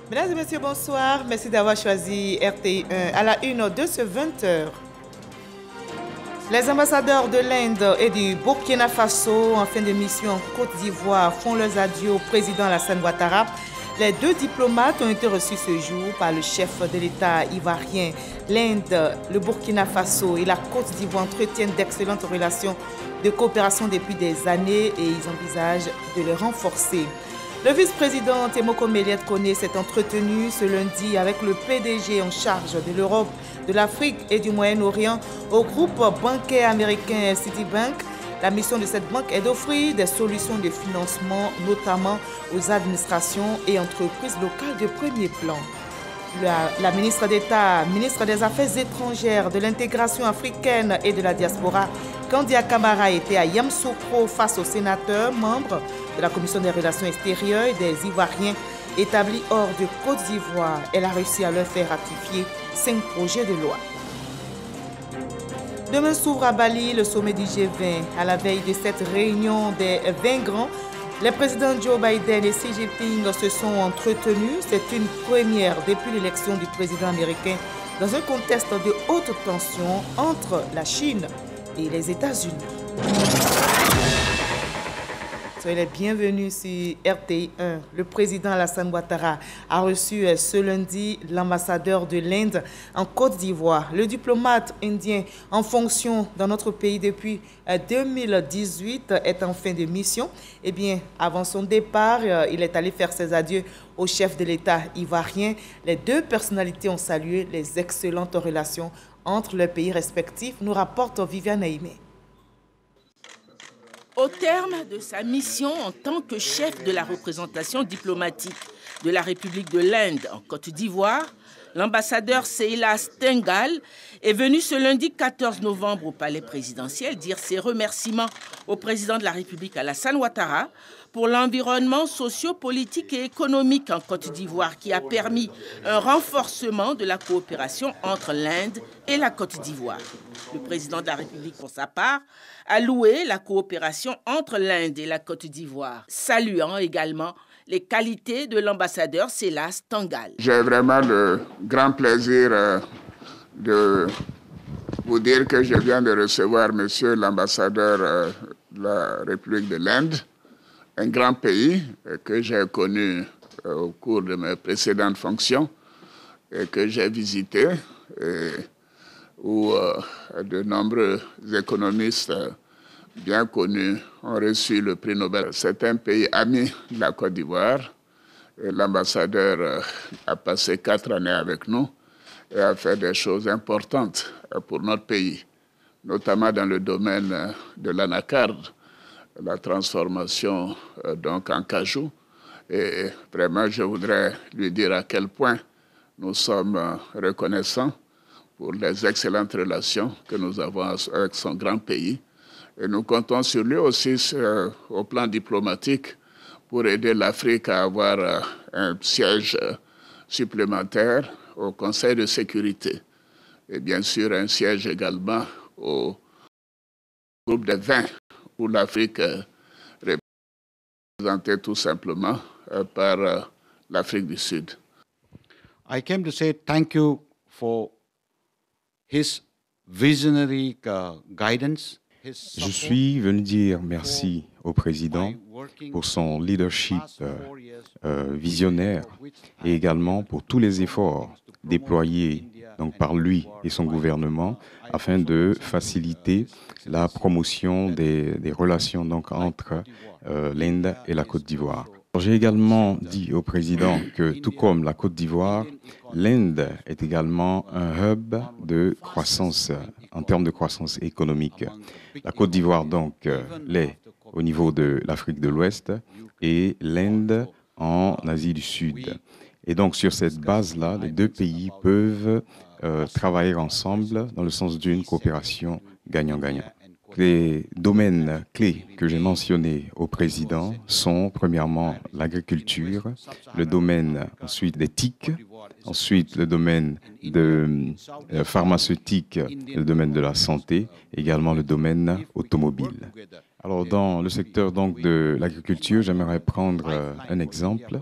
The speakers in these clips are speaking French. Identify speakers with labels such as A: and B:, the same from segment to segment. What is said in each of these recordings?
A: Mesdames et messieurs, bonsoir. Merci d'avoir choisi RTI1 à la une de ce 20h. Les ambassadeurs de l'Inde et du Burkina Faso en fin de mission en Côte d'Ivoire font leurs adieux au président Alassane Ouattara. Les deux diplomates ont été reçus ce jour par le chef de l'État ivoirien. L'Inde, le Burkina Faso et la Côte d'Ivoire entretiennent d'excellentes relations de coopération depuis des années et ils envisagent de les renforcer. Le vice-président Temoko Meliette Koné s'est entretenu ce lundi avec le PDG en charge de l'Europe, de l'Afrique et du Moyen-Orient au groupe bancaire américain Citibank. La mission de cette banque est d'offrir des solutions de financement, notamment aux administrations et entreprises locales de premier plan. La ministre d'État, ministre des Affaires étrangères, de l'intégration africaine et de la diaspora, Kandia Camara, était à Yamoussoukro face aux sénateurs, membres de la Commission des relations extérieures et des Ivoiriens établis hors de Côte d'Ivoire. Elle a réussi à leur faire ratifier 5 projets de loi. Demain s'ouvre à Bali le sommet du G20. À la veille de cette réunion des 20 grands, les présidents Joe Biden et Xi Jinping se sont entretenus. C'est une première depuis l'élection du président américain dans un contexte de haute tension entre la Chine et les États-Unis. Soyez les bienvenus sur RTI1. Le président Alassane Ouattara a reçu ce lundi l'ambassadeur de l'Inde en Côte d'Ivoire. Le diplomate indien en fonction dans notre pays depuis 2018 est en fin de mission. Eh bien, avant son départ, il est allé faire ses adieux au chef de l'État ivoirien. Les deux personnalités ont salué les excellentes relations entre leurs pays respectifs, nous rapporte Viviane Aimé.
B: Au terme de sa mission en tant que chef de la représentation diplomatique de la République de l'Inde en Côte d'Ivoire, l'ambassadeur Seilas Tengal est venu ce lundi 14 novembre au palais présidentiel dire ses remerciements au président de la République Alassane Ouattara pour l'environnement socio-politique et économique en Côte d'Ivoire qui a permis un renforcement de la coopération entre l'Inde et la Côte d'Ivoire. Le président de la République, pour sa part, a loué la coopération entre l'Inde et la Côte d'Ivoire, saluant également les qualités de l'ambassadeur Seilas Tengal.
C: J'ai vraiment le grand plaisir de vous dire que je viens de recevoir monsieur l'ambassadeur de la République de l'Inde, un grand pays que j'ai connu au cours de mes précédentes fonctions et que j'ai visité, où de nombreux économistes bien connus ont reçu le prix Nobel. C'est un pays ami de la Côte d'Ivoire. L'ambassadeur a passé 4 années avec nous et a fait des choses importantes pour notre pays, notamment dans le domaine de l'anacarde, la transformation donc en cajou. Et vraiment, je voudrais lui dire à quel point nous sommes reconnaissants pour les excellentes relations que nous avons avec son grand pays. Et nous comptons sur lui aussi au plan diplomatique pour aider l'Afrique à avoir un siège supplémentaire au Conseil de sécurité. Et bien sûr, un siège également au groupe des 20, où l'Afrique est représentée tout simplement par l'Afrique du Sud.
D: I came to say thank you for his visionary guidance.
E: Je suis venu dire merci au président pour son leadership visionnaire et également pour tous les efforts déployés donc, par lui et son gouvernement afin de faciliter la promotion des relations donc, entre l'Inde et la Côte d'Ivoire. J'ai également dit au président que, tout comme la Côte d'Ivoire, l'Inde est également un hub de croissance, en termes de croissance économique. La Côte d'Ivoire, donc, l'est au niveau de l'Afrique de l'Ouest et l'Inde en Asie du Sud. Et donc, sur cette base-là, les deux pays peuvent travailler ensemble dans le sens d'une coopération gagnant-gagnant. Les domaines clés que j'ai mentionnés au président sont premièrement l'agriculture, le domaine ensuite des TIC, ensuite le domaine pharmaceutique, le domaine de la santé, également le domaine automobile. Alors, dans le secteur donc, de l'agriculture, j'aimerais prendre un exemple.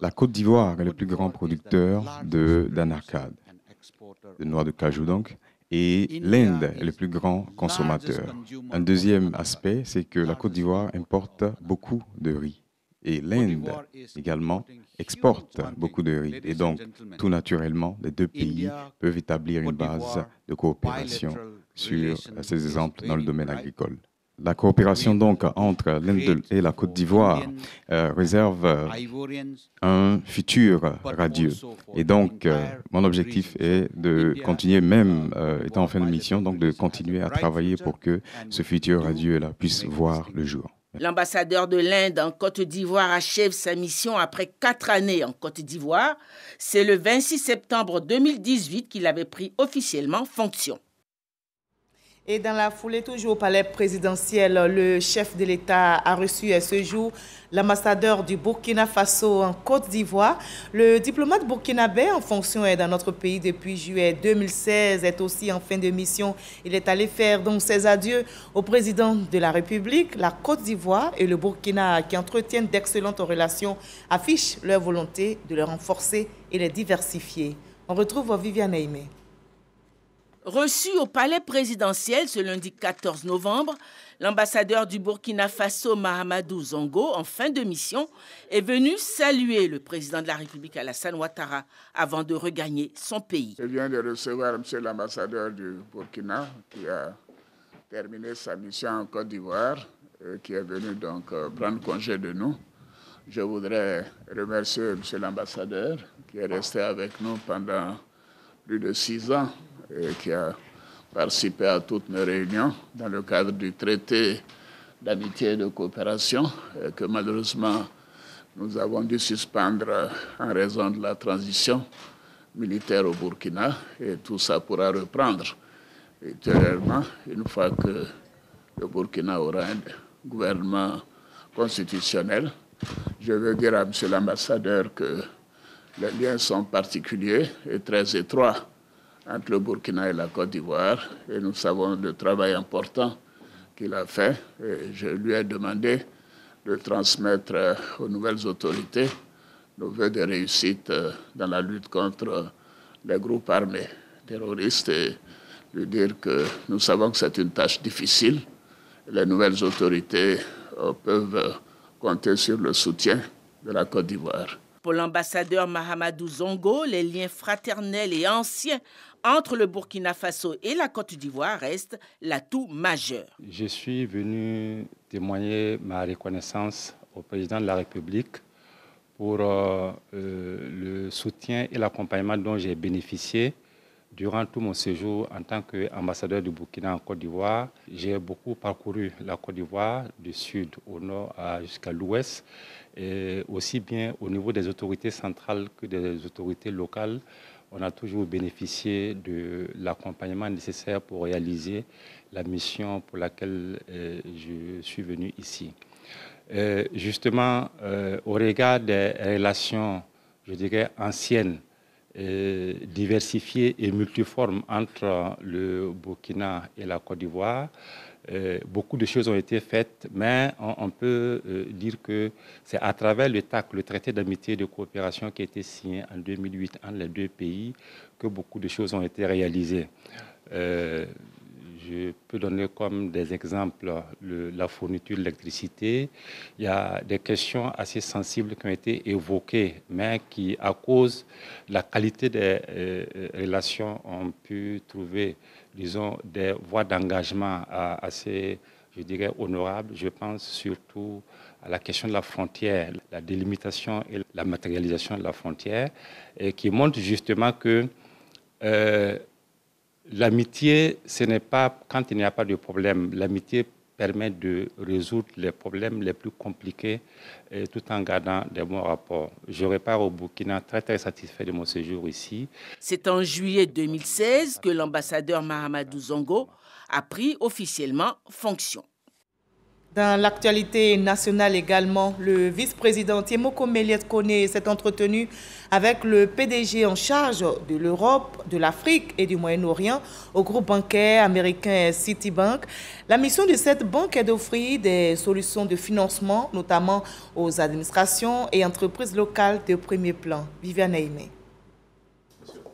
E: La Côte d'Ivoire est le plus grand producteur d'anarcade, de noix de cajou donc, et l'Inde est le plus grand consommateur. Un deuxième aspect, c'est que la Côte d'Ivoire importe beaucoup de riz. Et l'Inde également exporte beaucoup de riz. Et donc, tout naturellement, les deux pays peuvent établir une base de coopération sur ces exemples dans le domaine agricole. La coopération donc entre l'Inde et la Côte d'Ivoire réserve un futur radieux. Et donc, mon objectif est de continuer, même étant en fin de mission, donc de continuer à travailler pour que ce futur radieux-là puisse voir le jour.
B: L'ambassadeur de l'Inde en Côte d'Ivoire achève sa mission après 4 années en Côte d'Ivoire. C'est le 26 septembre 2018 qu'il avait pris officiellement fonction.
A: Et dans la foulée, toujours au palais présidentiel, le chef de l'État a reçu ce jour l'ambassadeur du Burkina Faso en Côte d'Ivoire. Le diplomate burkinabé en fonction dans notre pays depuis juillet 2016 est aussi en fin de mission. Il est allé faire donc ses adieux au président de la République. La Côte d'Ivoire et le Burkina, qui entretiennent d'excellentes relations, affichent leur volonté de les renforcer et les diversifier. On retrouve Viviane Aimé.
B: Reçu au palais présidentiel ce lundi 14 novembre, l'ambassadeur du Burkina Faso, Mahamadou Zongo, en fin de mission, est venu saluer le président de la République, Alassane Ouattara, avant de regagner son pays.
C: Je viens de recevoir M. l'ambassadeur du Burkina, qui a terminé sa mission en Côte d'Ivoire, qui est venu donc prendre congé de nous. Je voudrais remercier M. l'ambassadeur, qui est resté avec nous pendant plus de 6 ans, et qui a participé à toutes nos réunions dans le cadre du traité d'amitié et de coopération que malheureusement nous avons dû suspendre en raison de la transition militaire au Burkina, et tout ça pourra reprendre ultérieurement une fois que le Burkina aura un gouvernement constitutionnel. Je veux dire à M. l'ambassadeur que les liens sont particuliers et très étroits entre le Burkina et la Côte d'Ivoire, et nous savons le travail important qu'il a fait. Et je lui ai demandé de transmettre aux nouvelles autorités nos vœux de réussite dans la lutte contre les groupes armés terroristes, et lui dire que nous savons que c'est une tâche difficile. Les nouvelles autorités peuvent compter sur le soutien de la Côte d'Ivoire.
B: Pour l'ambassadeur Mahamadou Zongo, les liens fraternels et anciens entre le Burkina Faso et la Côte d'Ivoire restent l'atout majeur.
F: Je suis venu témoigner ma reconnaissance au président de la République pour le soutien et l'accompagnement dont j'ai bénéficié durant tout mon séjour en tant qu'ambassadeur du Burkina en Côte d'Ivoire. J'ai beaucoup parcouru la Côte d'Ivoire du sud au nord jusqu'à l'ouest, et aussi bien au niveau des autorités centrales que des autorités locales. On a toujours bénéficié de l'accompagnement nécessaire pour réaliser la mission pour laquelle je suis venu ici. Justement, au regard des relations, je dirais, anciennes, diversifiées et multiformes entre le Burkina et la Côte d'Ivoire, beaucoup de choses ont été faites, mais on peut dire que c'est à travers le TAC, le traité d'amitié et de coopération qui a été signé en 2008 entre les deux pays, que beaucoup de choses ont été réalisées. Je peux donner comme des exemples la fourniture d'électricité. Il y a des questions assez sensibles qui ont été évoquées, mais qui, à cause de la qualité des relations, ont pu trouver, disons, des voies d'engagement assez, je dirais, honorables. Je pense surtout à la question de la frontière, la délimitation et la matérialisation de la frontière, et qui montre justement que l'amitié, ce n'est pas quand il n'y a pas de problème. L'amitié permet de résoudre les problèmes les plus compliqués tout en gardant des bons rapports. Je repars au Burkina très satisfait de mon séjour ici.
B: C'est en juillet 2016 que l'ambassadeur Mahamadou Zongo a pris officiellement fonction.
A: Dans l'actualité nationale également, le vice-président Tiemoko Melie-Kone s'est entretenu avec le PDG en charge de l'Europe, de l'Afrique et du Moyen-Orient au groupe bancaire américain Citibank. La mission de cette banque est d'offrir des solutions de financement, notamment aux administrations et entreprises locales de premier plan. Viviane Aimé.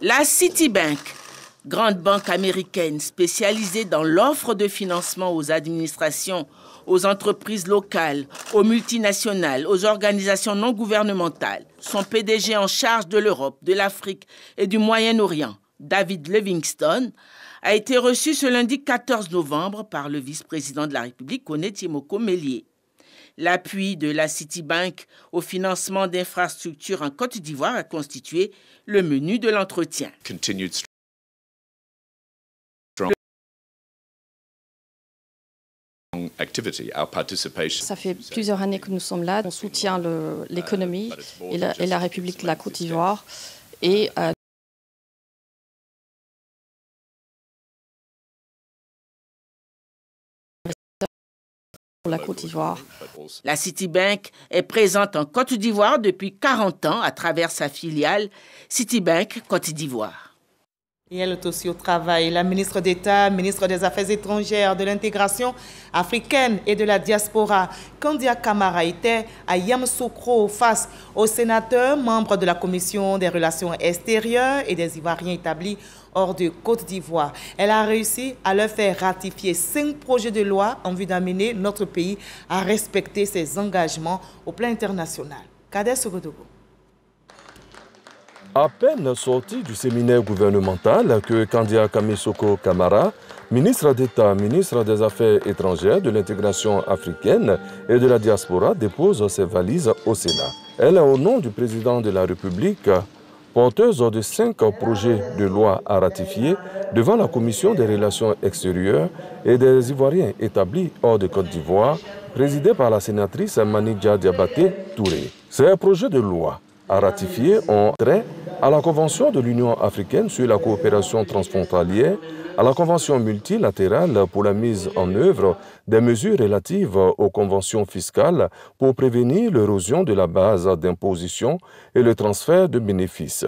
B: La Citibank, grande banque américaine spécialisée dans l'offre de financement aux administrations, aux entreprises locales, aux multinationales, aux organisations non gouvernementales. Son PDG en charge de l'Europe, de l'Afrique et du Moyen-Orient, David Livingstone, a été reçu ce lundi 14 novembre par le vice-président de la République, Kone Tiemoko Melie. L'appui de la Citibank au financement d'infrastructures en Côte d'Ivoire a constitué le menu de l'entretien.
G: Ça fait plusieurs années que nous sommes là. On soutient l'économie et la République de la Côte d'Ivoire. Et pour la Côte d'Ivoire.
B: La Citibank est présente en Côte d'Ivoire depuis 40 ans à travers sa filiale Citibank Côte d'Ivoire.
A: Et elle est aussi au travail. La ministre d'État, ministre des Affaires étrangères, de l'intégration africaine et de la diaspora, Kandia Camara, était à Yamoussoukro face aux sénateurs, membres de la Commission des relations extérieures et des Ivoiriens établis hors de Côte d'Ivoire. Elle a réussi à leur faire ratifier 5 projets de loi en vue d'amener notre pays à respecter ses engagements au plan international. Kader Sogodogo.
H: À peine sorti du séminaire gouvernemental que Kandia Kamisoko Camara, ministre d'État, ministre des Affaires étrangères, de l'intégration africaine et de la diaspora, dépose ses valises au Sénat. Elle est au nom du président de la République, porteuse de 5 projets de loi à ratifier devant la Commission des relations extérieures et des Ivoiriens établis hors de Côte d'Ivoire, présidée par la sénatrice Manidja Diabaté Touré. Ces projets de loi à ratifier ont trait à la Convention de l'Union africaine sur la coopération transfrontalière, à la Convention multilatérale pour la mise en œuvre des mesures relatives aux conventions fiscales pour prévenir l'érosion de la base d'imposition et le transfert de bénéfices,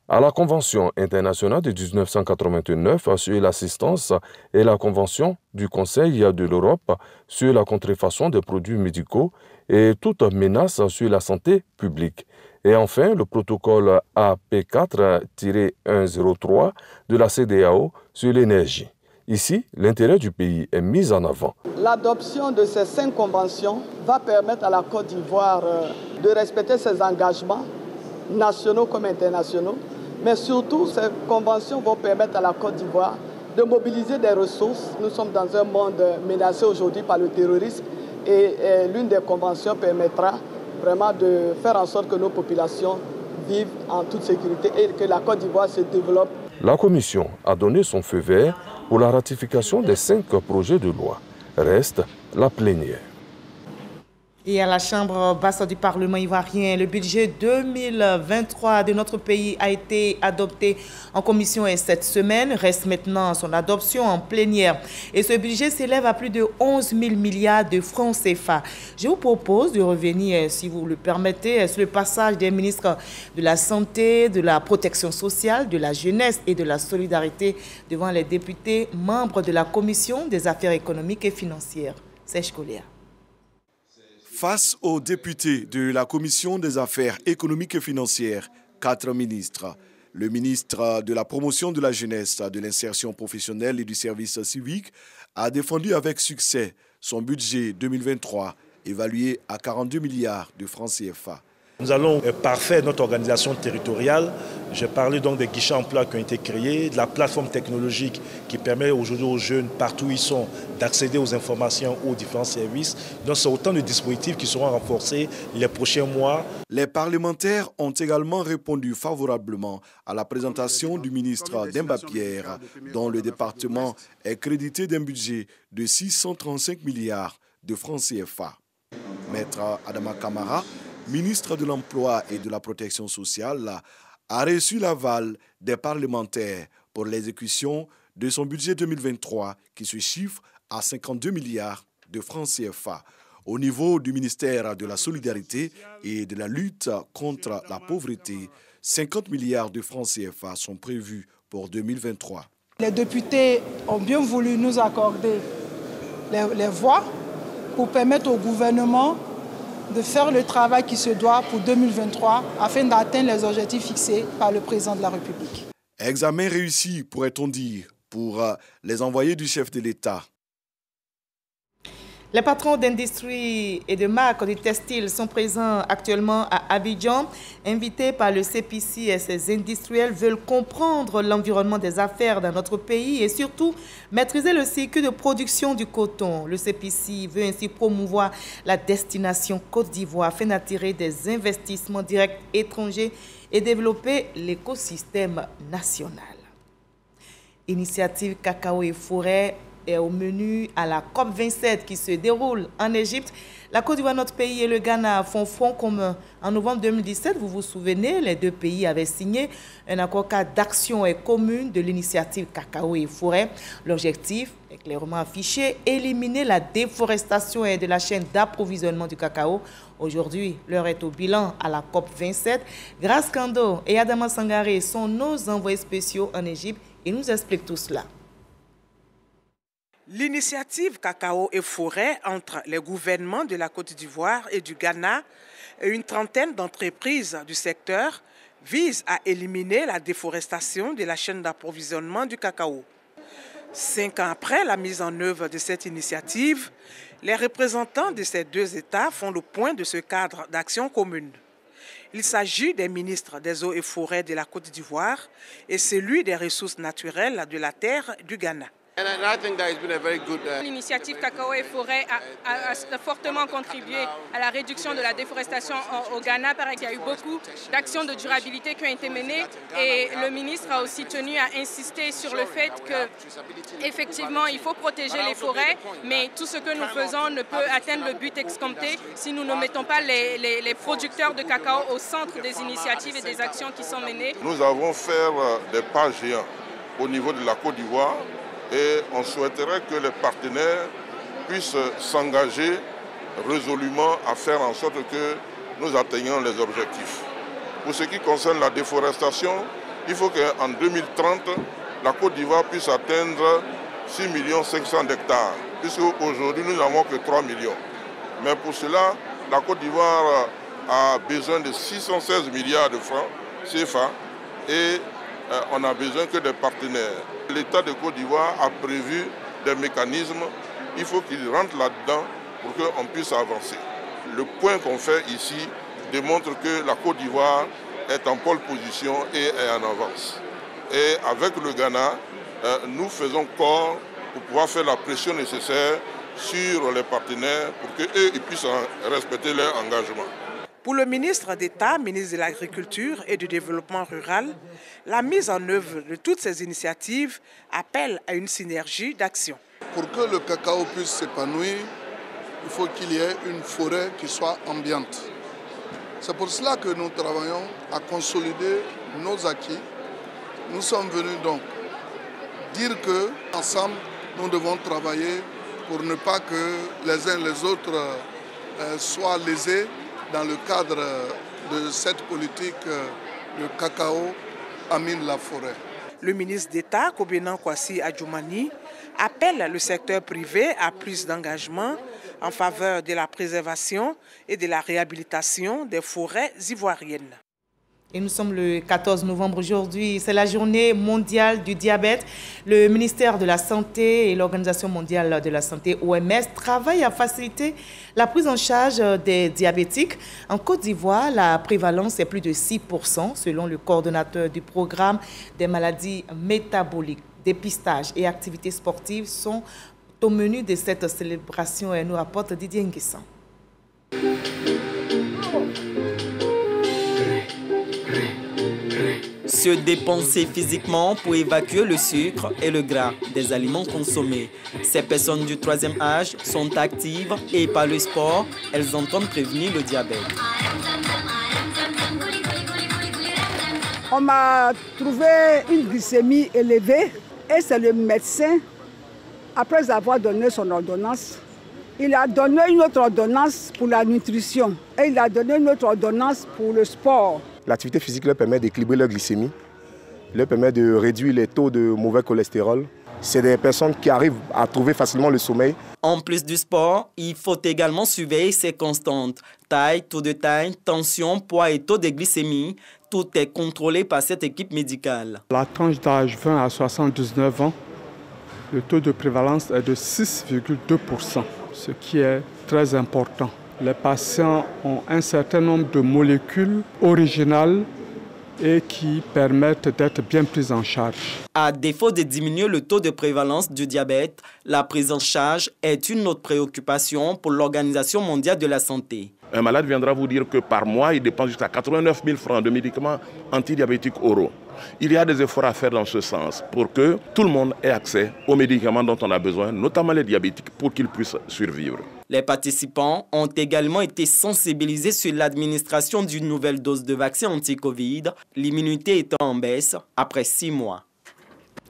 H: à la Convention internationale de 1989 sur l'assistance et la Convention du Conseil de l'Europe sur la contrefaçon des produits médicaux et toute menace sur la santé publique. Et enfin, le protocole AP4-103 de la CEDEAO sur l'énergie. Ici, l'intérêt du pays est mis en avant.
I: L'adoption de ces 5 conventions va permettre à la Côte d'Ivoire de respecter ses engagements nationaux comme internationaux. Mais surtout, ces conventions vont permettre à la Côte d'Ivoire de mobiliser des ressources. Nous sommes dans un monde menacé aujourd'hui par le terrorisme et l'une des conventions permettra vraiment de faire en sorte que nos populations vivent en toute sécurité et que la Côte d'Ivoire se développe.
H: La Commission a donné son feu vert pour la ratification des 5 projets de loi. Reste la plénière.
A: Et à la Chambre basse du Parlement ivoirien, le budget 2023 de notre pays a été adopté en commission cette semaine. Reste maintenant son adoption en plénière. Et ce budget s'élève à plus de 11 000 milliards de francs CFA. Je vous propose de revenir, si vous le permettez, sur le passage des ministres de la Santé, de la Protection sociale, de la Jeunesse et de la Solidarité devant les députés membres de la Commission des Affaires économiques et financières. Serge Collier.
J: Face aux députés de la Commission des affaires économiques et financières, 4 ministres, le ministre de la promotion de la jeunesse, de l'insertion professionnelle et du service civique a défendu avec succès son budget 2023 évalué à 42 milliards de francs CFA.
K: Nous allons parfaire notre organisation territoriale. J'ai parlé donc des guichets emploi qui ont été créés, de la plateforme technologique qui permet aujourd'hui aux jeunes, partout où ils sont, d'accéder aux informations, aux différents services. Donc c'est autant de dispositifs qui seront renforcés les prochains mois.
J: Les parlementaires ont également répondu favorablement à la présentation du ministre Demba Pierre, dont le département est crédité d'un budget de 635 milliards de francs CFA. Maître Adama Camara, ministre de l'Emploi et de la Protection sociale, a reçu l'aval des parlementaires pour l'exécution de son budget 2023 qui se chiffre à 52 milliards de francs CFA. Au niveau du ministère de la Solidarité et de la lutte contre la pauvreté, 50 milliards de francs CFA sont prévus pour 2023.
L: Les députés ont bien voulu nous accorder les voix pour permettre au gouvernement de faire le travail qui se doit pour 2023 afin d'atteindre les objectifs fixés par le président de la République.
J: Examen réussi, pourrait-on dire, pour les envoyés du chef de l'État.
A: Les patrons d'industrie et de marques du textile sont présents actuellement à Abidjan. Invités par le CPC et ses industriels veulent comprendre l'environnement des affaires dans notre pays et surtout maîtriser le cycle de production du coton. Le CPC veut ainsi promouvoir la destination Côte d'Ivoire afin d'attirer des investissements directs étrangers et développer l'écosystème national. Initiative Cacao et Forêt est au menu à la COP27 qui se déroule en Égypte. La Côte d'Ivoire, notre pays, et le Ghana font front commun. En novembre 2017, vous vous souvenez, les deux pays avaient signé un accord cadre d'action commune de l'initiative Cacao et Forêt. L'objectif est clairement affiché, éliminer la déforestation de la chaîne d'approvisionnement du cacao. Aujourd'hui, l'heure est au bilan à la COP27. Grace Kando et Adama Sangaré sont nos envoyés spéciaux en Égypte et nous expliquent tout cela.
M: L'initiative Cacao et Forêt entre les gouvernements de la Côte d'Ivoire et du Ghana et une trentaine d'entreprises du secteur vise à éliminer la déforestation de la chaîne d'approvisionnement du cacao. 5 ans après la mise en œuvre de cette initiative, les représentants de ces deux États font le point de ce cadre d'action commune. Il s'agit des ministres des Eaux et Forêts de la Côte d'Ivoire et celui des ressources naturelles de la terre du Ghana.
N: L'initiative Cacao et Forêt a fortement contribué à la réduction de la déforestation au Ghana. Il y a eu beaucoup d'actions de durabilité qui ont été menées et le ministre a aussi tenu à insister sur le fait qu'effectivement il faut protéger les forêts, mais tout ce que nous faisons ne peut atteindre le but escompté si nous ne mettons pas les producteurs de cacao au centre des initiatives et des actions qui sont menées.
O: Nous avons fait des pas géants au niveau de la Côte d'Ivoire. Et on souhaiterait que les partenaires puissent s'engager résolument à faire en sorte que nous atteignions les objectifs. Pour ce qui concerne la déforestation, il faut qu'en 2030, la Côte d'Ivoire puisse atteindre 6 500 000 hectares, puisqu'aujourd'hui nous n'avons que 3 millions. Mais pour cela, la Côte d'Ivoire a besoin de 616 milliards de francs CFA et on n'a besoin que des partenaires. L'État de Côte d'Ivoire a prévu des mécanismes, il faut qu'il rentre là-dedans pour qu'on puisse avancer. Le point qu'on fait ici démontre que la Côte d'Ivoire est en pole position et est en avance. Et avec le Ghana, nous faisons corps pour pouvoir faire la pression nécessaire sur les partenaires pour qu'eux puissent respecter leur engagement.
M: Pour le ministre d'État, ministre de l'Agriculture et du Développement rural, la mise en œuvre de toutes ces initiatives appelle à une synergie d'action.
P: Pour que le cacao puisse s'épanouir, il faut qu'il y ait une forêt qui soit ambiante. C'est pour cela que nous travaillons à consolider nos acquis. Nous sommes venus donc dire qu'ensemble, nous devons travailler pour ne pas que les uns les autres soient lésés. Dans le cadre de cette politique, le cacao amène la forêt.
M: Le ministre d'État, Kobenan Kwasi Adjoumani, appelle le secteur privé à plus d'engagement en faveur de la préservation et de la réhabilitation des forêts ivoiriennes.
A: Et nous sommes le 14 novembre aujourd'hui, c'est la journée mondiale du diabète. Le ministère de la Santé et l'Organisation mondiale de la santé, OMS, travaillent à faciliter la prise en charge des diabétiques. En Côte d'Ivoire, la prévalence est plus de 6%, selon le coordonnateur du programme des maladies métaboliques. Dépistage et activités sportives sont au menu de cette célébration, et nous rapporte Didier Nguessan.
Q: Se dépenser physiquement pour évacuer le sucre et le gras des aliments consommés. Ces personnes du 3e âge sont actives et par le sport, elles entendent prévenir le diabète.
L: On m'a trouvé une glycémie élevée et c'est le médecin, après avoir donné son ordonnance,
R: Il a donné une autre ordonnance pour la nutrition et il a donné une autre ordonnance pour le sport.
S: L'activité physique leur permet d'équilibrer leur glycémie, leur permet de réduire les taux de mauvais cholestérol. C'est des personnes qui arrivent à trouver facilement le sommeil.
Q: En plus du sport, il faut également surveiller ses constantes. Taille, taux de taille, tension, poids et taux de glycémie. Tout est contrôlé par cette équipe médicale.
T: La tranche d'âge 20 à 79 ans, le taux de prévalence est de 6,2%, ce qui est très important. Les patients ont un certain nombre de molécules originales et qui permettent d'être bien pris en charge.
Q: À défaut de diminuer le taux de prévalence du diabète, la prise en charge est une autre préoccupation pour l'Organisation mondiale de la santé.
U: Un malade viendra vous dire que par mois, il dépense jusqu'à 89 000 francs de médicaments antidiabétiques oraux. Il y a des efforts à faire dans ce sens pour que tout le monde ait accès aux médicaments dont on a besoin, notamment les diabétiques, pour qu'ils puissent survivre.
Q: Les participants ont également été sensibilisés sur l'administration d'une nouvelle dose de vaccin anti-Covid, l'immunité étant en baisse après 6 mois.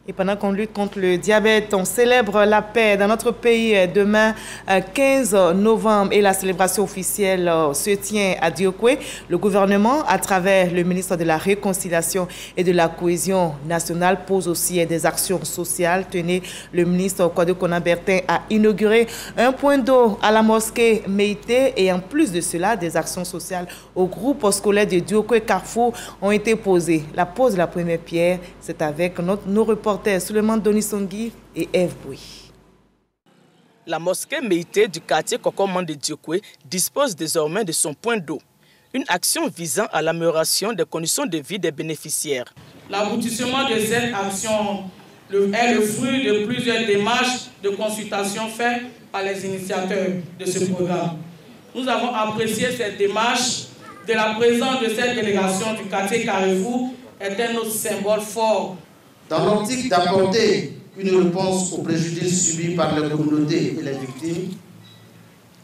A: Et pendant qu'on lutte contre le diabète, on célèbre la paix dans notre pays demain, 15 novembre, et la célébration officielle se tient à Diokwe. Le gouvernement, à travers le ministre de la Réconciliation et de la Cohésion nationale, pose aussi des actions sociales. Tenez, le ministre Kwadwo Kona Bertin a inauguré un point d'eau à la mosquée Meïté, et en plus de cela, des actions sociales au groupe scolaire de Diokwe Carrefour ont été posées. La pose de la première pierre, c'est avec nos reporters Suleiman Donisongui et Eve Bouy.
B: La mosquée Meïté du quartier Kokoman de Diokwe dispose désormais de son point d'eau. Une action visant à l'amélioration des conditions de vie des bénéficiaires.
V: L'aboutissement de cette action est le fruit de plusieurs démarches de consultation faites par les initiateurs de ce programme. Nous avons apprécié cette démarche de la présence de cette délégation du quartier Carrefour est un autre symbole fort.
W: Dans l'optique d'apporter une réponse aux préjudices subis par les communautés et les victimes,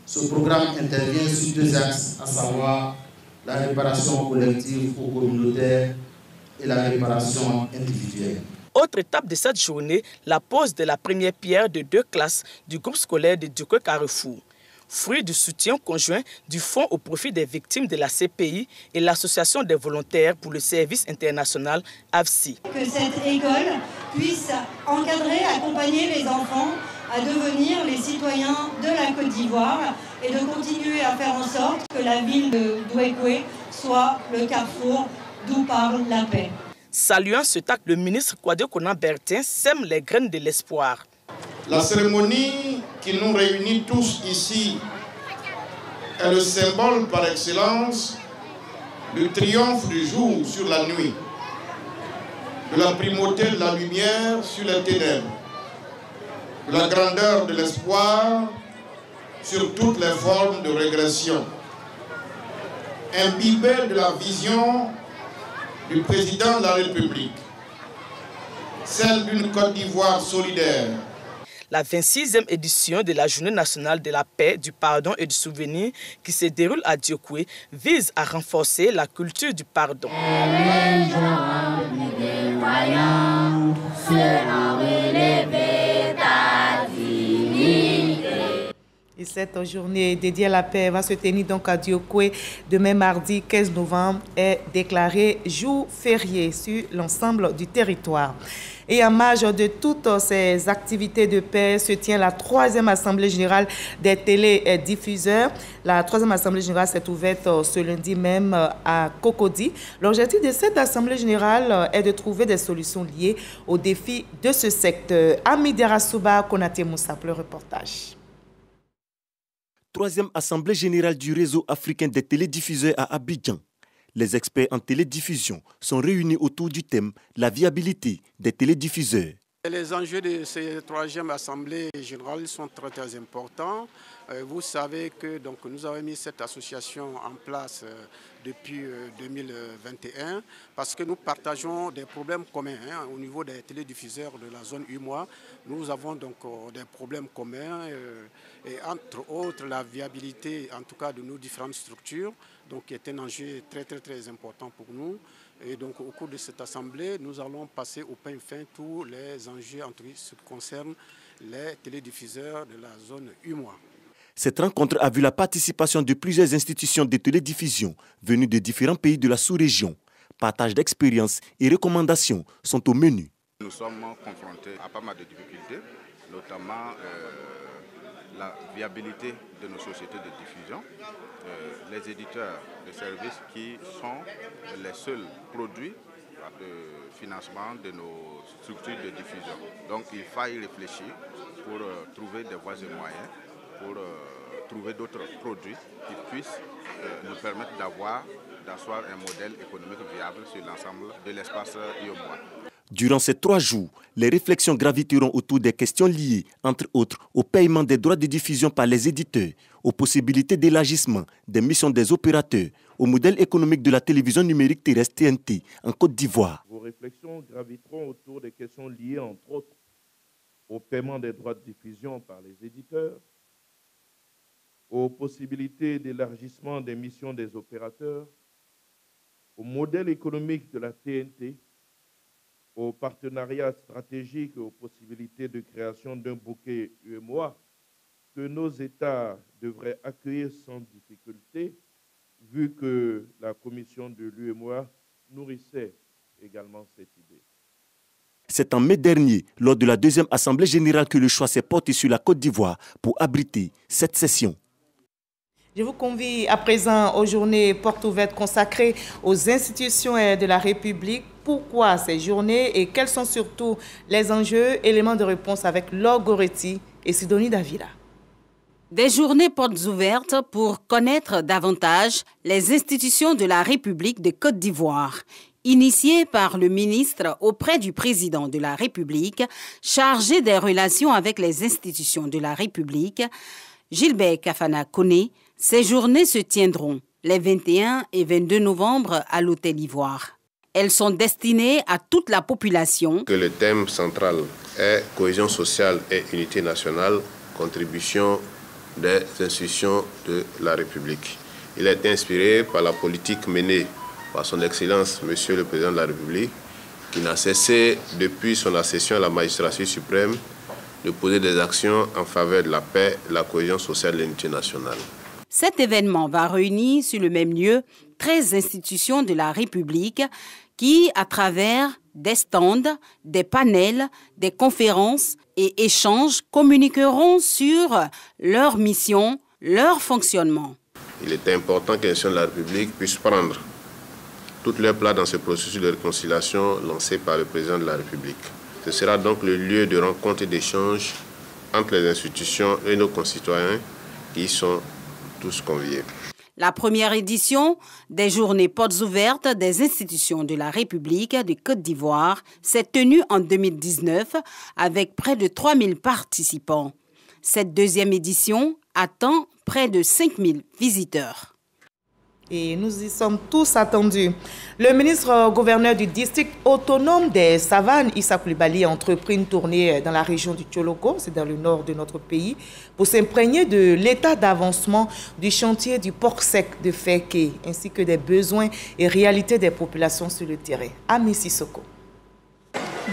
W: ce programme intervient sur 2 axes, à savoir la réparation collective ou communautaire et la réparation individuelle.
B: Autre étape de cette journée, la pose de la première pierre de 2 classes du groupe scolaire de Diokwe Carrefour. Fruit du soutien conjoint du Fonds au profit des victimes de la CPI et l'Association des volontaires pour le service international AFSI.
X: Que cette école puisse encadrer, accompagner les enfants à devenir les citoyens de la Côte d'Ivoire et de continuer à faire en sorte que la ville de Diokwe soit le carrefour d'où parle la paix.
B: Saluant ce acte, le ministre Kwadwo Kona Bertin sème les graines de l'espoir.
W: La cérémonie qui nous réunit tous ici est le symbole par excellence du triomphe du jour sur la nuit, de la primauté de la lumière sur les ténèbres, de la grandeur de l'espoir sur toutes les formes de régression. Imbibé de la vision du président de la République, celle d'une Côte d'Ivoire solidaire.
B: La 26e édition de la Journée nationale de la paix, du pardon et du souvenir qui se déroule à Diokwe vise à renforcer la culture du pardon.
A: Et cette journée dédiée à la paix va se tenir donc à Diokwe demain mardi 15 novembre est déclaré jour férié sur l'ensemble du territoire. Et en marge de toutes ces activités de paix se tient la 3e Assemblée générale des télédiffuseurs. La 3e Assemblée générale s'est ouverte ce lundi même à Cocody. L'objectif de cette Assemblée générale est de trouver des solutions liées aux défis de ce secteur. Amidera Souba, Konaté Moussa, pour le reportage.
Y: 3e Assemblée générale du réseau africain des télédiffuseurs à Abidjan. Les experts en télédiffusion sont réunis autour du thème « La viabilité des télédiffuseurs ».
Z: Les enjeux de cette 3e Assemblée générale sont très, très importants. Vous savez que donc, nous avons mis cette association en place depuis 2021 parce que nous partageons des problèmes communs au niveau des télédiffuseurs de la zone UMOA. Nous avons donc des problèmes communs et entre autres la viabilité en tout cas de nos différentes structures donc, qui est un enjeu très, très, très important pour nous. Et donc au cours de cette assemblée, nous allons passer au peigne fin tous les enjeux en ce qui concerne les télédiffuseurs de la zone UMOA.
Y: Cette rencontre a vu la participation de plusieurs institutions de télédiffusion venues de différents pays de la sous-région. Partage d'expériences et recommandations sont au menu.
C: Nous sommes confrontés à pas mal de difficultés, notamment la viabilité de nos sociétés de diffusion, les éditeurs de services qui sont les seuls produits de financement de nos structures de diffusion. Donc il faut y réfléchir pour trouver des voies et moyens, pour trouver d'autres produits qui puissent nous permettre d'asseoir un modèle économique viable sur l'ensemble de l'espace IOMOA.
Y: Durant ces 3 jours, les réflexions graviteront autour des questions liées, entre autres, au paiement des droits de diffusion par les éditeurs, aux possibilités d'élargissement des missions des opérateurs, au modèle économique de la télévision numérique terrestre TNT en Côte d'Ivoire.
U: Vos réflexions graviteront autour des questions liées, entre autres, au paiement des droits de diffusion par les éditeurs, aux possibilités d'élargissement des missions des opérateurs, au modèle économique de la TNT, aux partenariats stratégiques et aux possibilités de création d'un bouquet UEMOA que nos États devraient accueillir sans difficulté, vu que la commission de l'UEMOA nourrissait également cette idée.
Y: C'est en mai dernier, lors de la 2e Assemblée générale, que le choix s'est porté sur la Côte d'Ivoire pour abriter cette session.
A: Je vous convie à présent aux journées portes ouvertes consacrées aux institutions de la République. Pourquoi ces journées et quels sont surtout les enjeux? Éléments de réponse avec Laure Goretti et Sidonie Davila.
D: Des journées portes ouvertes pour connaître davantage les institutions de la République de Côte d'Ivoire. Initiées par le ministre auprès du président de la République, chargé des relations avec les institutions de la République, Gilbert Kafana Koné, ces journées se tiendront les 21 et 22 novembre à l'Hôtel Ivoire. Elles sont destinées à toute la population.
E: Que le thème central est cohésion sociale et unité nationale, contribution des institutions de la République. Il est inspiré par la politique menée par son Excellence, Monsieur le Président de la République, qui n'a cessé depuis son accession à la magistrature suprême de poser des actions en faveur de la paix, de la cohésion sociale et de l'unité nationale.
D: Cet événement va réunir sur le même lieu 13 institutions de la République qui, à travers des stands, des panels, des conférences et échanges, communiqueront sur leur mission, leur fonctionnement.
E: Il est important que les institutions de la République puissent prendre toute leur place dans ce processus de réconciliation lancé par le Président de la République. Ce sera donc le lieu de rencontre et d'échange entre les institutions et nos concitoyens qui sont tous conviés.
D: La première édition des journées portes ouvertes des institutions de la République de Côte d'Ivoire s'est tenue en 2019 avec près de 3000 participants. Cette 2e édition attend près de 5000 visiteurs.
A: Et nous y sommes tous attendus. Le ministre-gouverneur du district autonome des Savanes, Issa Coulibaly, a entrepris une tournée dans la région du Tchologo, c'est dans le nord de notre pays, pour s'imprégner de l'état d'avancement du chantier du port sec de Ferké, ainsi que des besoins et réalités des populations sur le terrain. Ami Sissoko.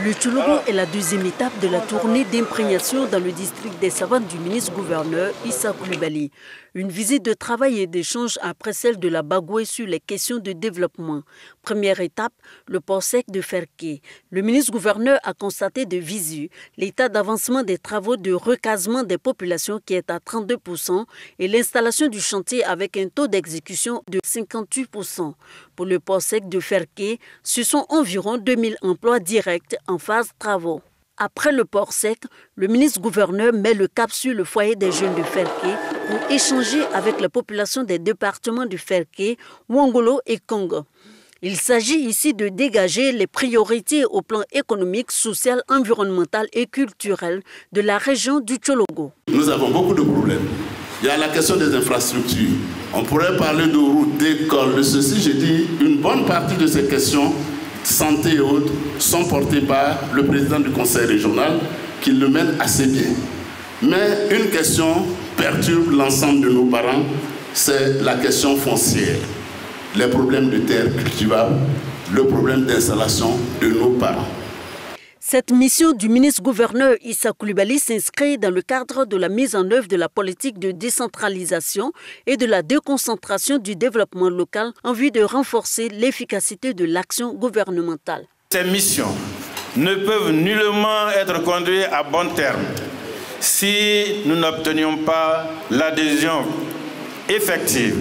F: Le Tchologo est la 2e étape de la tournée d'imprégnation dans le district des Savanes du ministre-gouverneur Issa Coulibaly. Une visite de travail et d'échange après celle de la Bagoué sur les questions de développement. Première étape, le port sec de Ferké. Le ministre-gouverneur a constaté de visu l'état d'avancement des travaux de recasement des populations qui est à 32% et l'installation du chantier avec un taux d'exécution de 58%. Pour le port sec de Ferké, ce sont environ 2000 emplois directs en phase travaux. Après le port sec, le ministre-gouverneur met le cap sur le foyer des jeunes de Ferké pour échanger avec la population des départements de Ferké, Ouangolo et Congo. Il s'agit ici de dégager les priorités au plan économique, social, environnemental et culturel de la région du Tchologo.
G: Nous avons beaucoup de problèmes. Il y a la question des infrastructures. On pourrait parler de routes, d'écoles, de ceci. J'ai dit une bonne partie de ces questions santé et autres sont portés par le président du conseil régional qui le mène assez bien. Mais une question perturbe l'ensemble de nos parents, c'est la question foncière. Les problèmes de terres cultivables, le problème d'installation de nos parents.
F: Cette mission du ministre-gouverneur Issa Coulibaly s'inscrit dans le cadre de la mise en œuvre de la politique de décentralisation et de la déconcentration du développement local en vue de renforcer l'efficacité de l'action gouvernementale.
H: Ces missions ne peuvent nullement être conduites à bon terme si nous n'obtenions pas l'adhésion effective,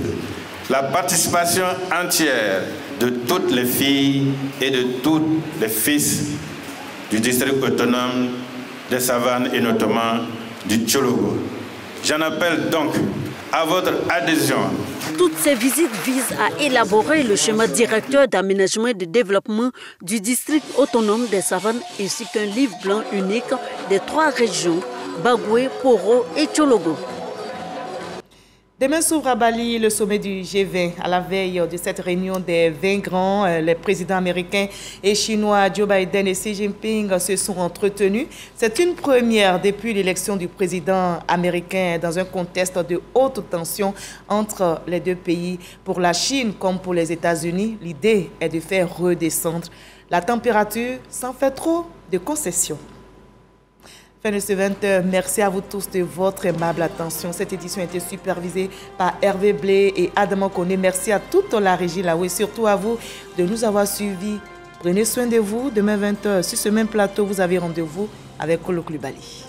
H: la participation entière de toutes les filles et de tous les fils du district autonome des Savanes et notamment du Tchologo. J'en appelle donc à votre adhésion.
F: Toutes ces visites visent à élaborer le schéma directeur d'aménagement et de développement du district autonome des Savanes ainsi qu'un livre blanc unique des 3 régions, Bagoué, Poro et Tchologo.
A: Demain s'ouvre à Bali le sommet du G20. À la veille de cette réunion des 20 grands, les présidents américains et chinois Joe Biden et Xi Jinping se sont entretenus. C'est une première depuis l'élection du président américain dans un contexte de haute tension entre les deux pays. Pour la Chine comme pour les États-Unis, l'idée est de faire redescendre la température sans faire trop de concessions. Fin de ce 20h. Merci à vous tous de votre aimable attention. Cette édition a été supervisée par Hervé Blé et Adam Kone. Merci à toute la régie là-haut et surtout à vous de nous avoir suivis. Prenez soin de vous. Demain 20h, sur ce même plateau, vous avez rendez-vous avec Kolo Coulibaly.